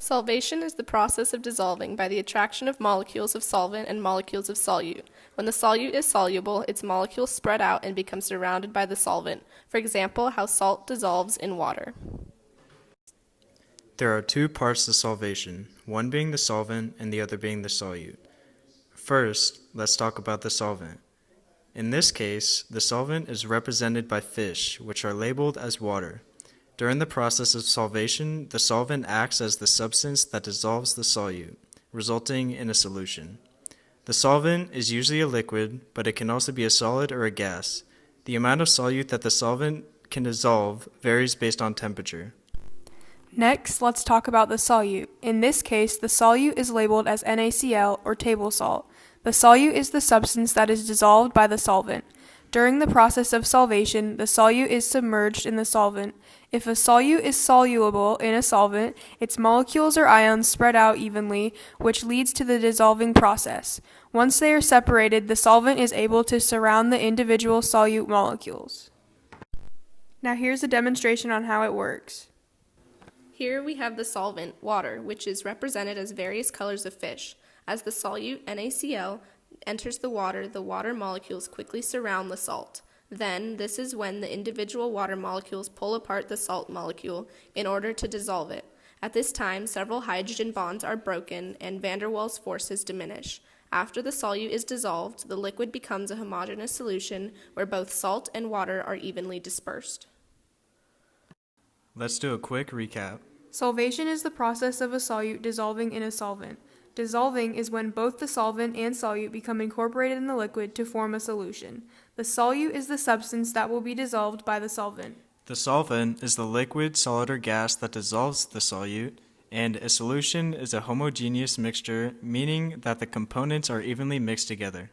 Solvation is the process of dissolving by the attraction of molecules of solvent and molecules of solute. When the solute is soluble, its molecules spread out and become surrounded by the solvent. For example, how salt dissolves in water. There are two parts to solvation, one being the solvent and the other being the solute. First, let's talk about the solvent. In this case, the solvent is represented by fish, which are labeled as water. During the process of solvation, the solvent acts as the substance that dissolves the solute, resulting in a solution. The solvent is usually a liquid, but it can also be a solid or a gas. The amount of solute that the solvent can dissolve varies based on temperature. Next, let's talk about the solute. In this case, the solute is labeled as NaCl or table salt. The solute is the substance that is dissolved by the solvent. During the process of solvation, the solute is submerged in the solvent. If a solute is soluble in a solvent, its molecules or ions spread out evenly, which leads to the dissolving process. Once they are separated, the solvent is able to surround the individual solute molecules. Now here's a demonstration on how it works. Here we have the solvent, water, which is represented as various colors of fish. As the solute, NaCl, enters the water molecules quickly surround the salt. Then, this is when the individual water molecules pull apart the salt molecule in order to dissolve it. At this time, several hydrogen bonds are broken and van der Waals forces diminish. After the solute is dissolved, the liquid becomes a homogeneous solution where both salt and water are evenly dispersed. Let's do a quick recap. Solvation is the process of a solute dissolving in a solvent. Dissolving is when both the solvent and solute become incorporated in the liquid to form a solution. The solute is the substance that will be dissolved by the solvent. The solvent is the liquid, solid, or gas that dissolves the solute, and a solution is a homogeneous mixture, meaning that the components are evenly mixed together.